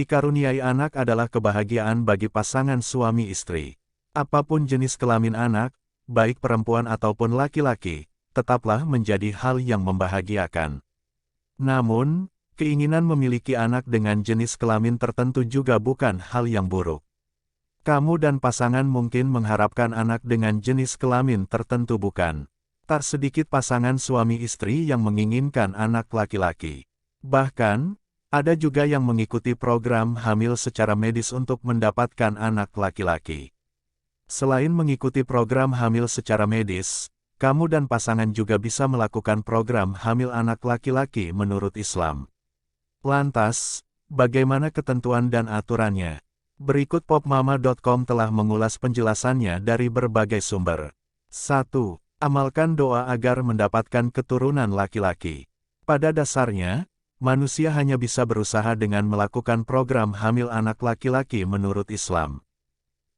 Dikaruniai anak adalah kebahagiaan bagi pasangan suami istri. Apapun jenis kelamin anak, baik perempuan ataupun laki-laki, tetaplah menjadi hal yang membahagiakan. Namun, keinginan memiliki anak dengan jenis kelamin tertentu juga bukan hal yang buruk. Kamu dan pasangan mungkin mengharapkan anak dengan jenis kelamin tertentu bukan? Tak sedikit pasangan suami istri yang menginginkan anak laki-laki. Bahkan, ada juga yang mengikuti program hamil secara medis untuk mendapatkan anak laki-laki. Selain mengikuti program hamil secara medis, kamu dan pasangan juga bisa melakukan program hamil anak laki-laki menurut Islam. Lantas, bagaimana ketentuan dan aturannya? Berikut popmama.com telah mengulas penjelasannya dari berbagai sumber. 1. Amalkan doa agar mendapatkan keturunan laki-laki. Pada dasarnya, manusia hanya bisa berusaha dengan melakukan program hamil anak laki-laki menurut Islam.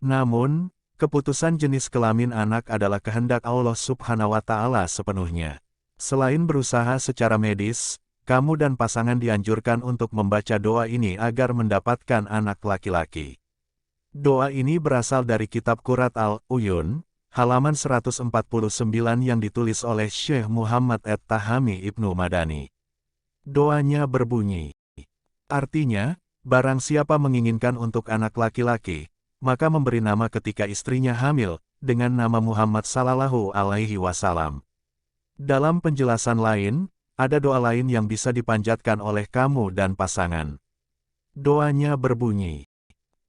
Namun, keputusan jenis kelamin anak adalah kehendak Allah Subhanahu wa Ta'ala sepenuhnya. Selain berusaha secara medis, kamu dan pasangan dianjurkan untuk membaca doa ini agar mendapatkan anak laki-laki. Doa ini berasal dari kitab Qurat Al-Uyun, halaman 149 yang ditulis oleh Syekh Muhammad At-Tahami Ibnu Madani. Doanya berbunyi, artinya, barang siapa menginginkan untuk anak laki-laki, maka memberi nama ketika istrinya hamil, dengan nama Muhammad Sallallahu Alaihi Wasallam. Dalam penjelasan lain, ada doa lain yang bisa dipanjatkan oleh kamu dan pasangan. Doanya berbunyi,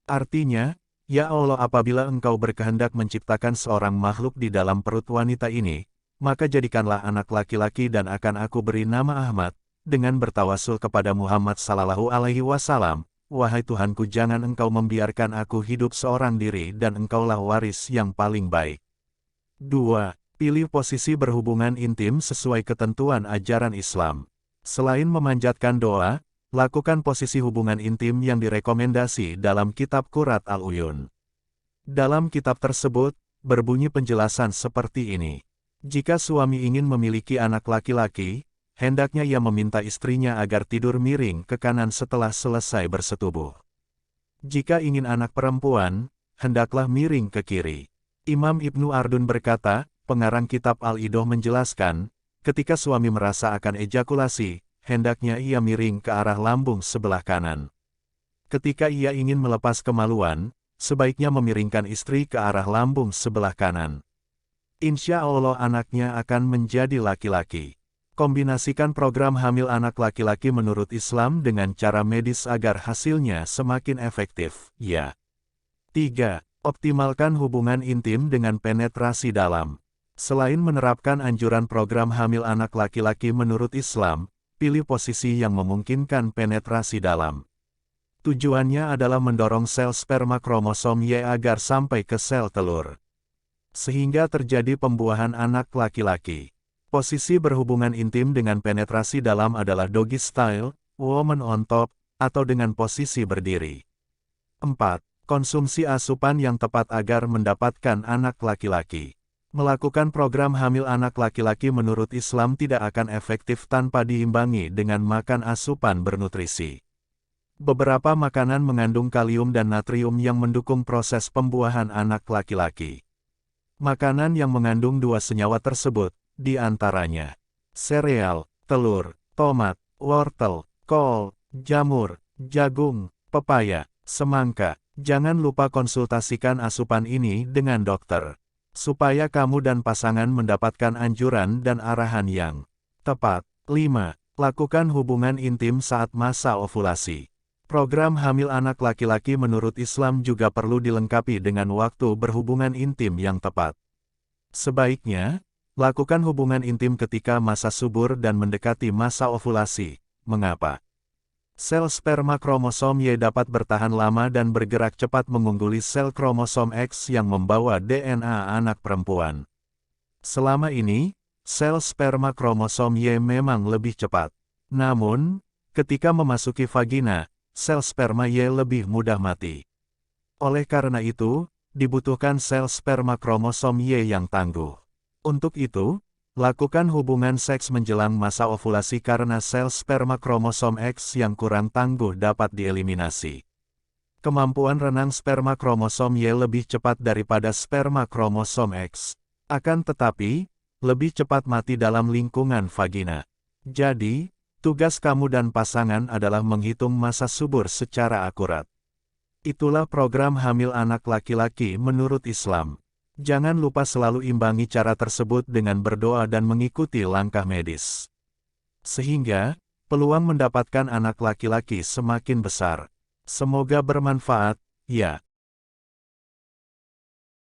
artinya, ya Allah, apabila Engkau berkehendak menciptakan seorang makhluk di dalam perut wanita ini, maka jadikanlah anak laki-laki dan akan aku beri nama Ahmad, dengan bertawasul kepada Muhammad Sallallahu Alaihi Wasallam, wahai Tuhanku, jangan Engkau membiarkan aku hidup seorang diri dan Engkaulah waris yang paling baik. 2. Pilih posisi berhubungan intim sesuai ketentuan ajaran Islam. Selain memanjatkan doa, lakukan posisi hubungan intim yang direkomendasi dalam kitab Qurat Al-Uyun. Dalam kitab tersebut, berbunyi penjelasan seperti ini. Jika suami ingin memiliki anak laki-laki, hendaknya ia meminta istrinya agar tidur miring ke kanan setelah selesai bersetubuh. Jika ingin anak perempuan, hendaklah miring ke kiri. Imam Ibnu Ardun berkata, pengarang kitab Al-Idoh menjelaskan, ketika suami merasa akan ejakulasi, hendaknya ia miring ke arah lambung sebelah kanan. Ketika ia ingin melepas kemaluan, sebaiknya memiringkan istri ke arah lambung sebelah kanan. Insya Allah anaknya akan menjadi laki-laki. Kombinasikan program hamil anak laki-laki menurut Islam dengan cara medis agar hasilnya semakin efektif, ya. 3. Optimalkan hubungan intim dengan penetrasi dalam. Selain menerapkan anjuran program hamil anak laki-laki menurut Islam, pilih posisi yang memungkinkan penetrasi dalam. Tujuannya adalah mendorong sel sperma kromosom Y agar sampai ke sel telur, sehingga terjadi pembuahan anak laki-laki. Posisi berhubungan intim dengan penetrasi dalam adalah doggy style, woman on top, atau dengan posisi berdiri. 4. Konsumsi asupan yang tepat agar mendapatkan anak laki-laki. Melakukan program hamil anak laki-laki menurut Islam tidak akan efektif tanpa diimbangi dengan makan asupan bernutrisi. Beberapa makanan mengandung kalium dan natrium yang mendukung proses pembuahan anak laki-laki. Makanan yang mengandung dua senyawa tersebut, di antaranya sereal, telur, tomat, wortel, kol, jamur, jagung, pepaya, semangka. Jangan lupa konsultasikan asupan ini dengan dokter, supaya kamu dan pasangan mendapatkan anjuran dan arahan yang tepat. 5. Lakukan hubungan intim saat masa ovulasi. Program hamil anak laki-laki menurut Islam juga perlu dilengkapi dengan waktu berhubungan intim yang tepat. Sebaiknya, lakukan hubungan intim ketika masa subur dan mendekati masa ovulasi. Mengapa? Sel sperma kromosom Y dapat bertahan lama dan bergerak cepat mengungguli sel kromosom X yang membawa DNA anak perempuan. Selama ini, sel sperma kromosom Y memang lebih cepat. Namun, ketika memasuki vagina, sel sperma Y lebih mudah mati. Oleh karena itu, dibutuhkan sel sperma kromosom Y yang tangguh. Untuk itu, Lakukan hubungan seks menjelang masa ovulasi karena sel sperma kromosom X yang kurang tangguh dapat dieliminasi. Kemampuan renang sperma kromosom Y lebih cepat daripada sperma kromosom X. Akan tetapi, lebih cepat mati dalam lingkungan vagina. Jadi, tugas kamu dan pasangan adalah menghitung masa subur secara akurat. Itulah program hamil anak laki-laki menurut Islam. Jangan lupa selalu imbangi cara tersebut dengan berdoa dan mengikuti langkah medis. Sehingga, peluang mendapatkan anak laki-laki semakin besar. Semoga bermanfaat, ya.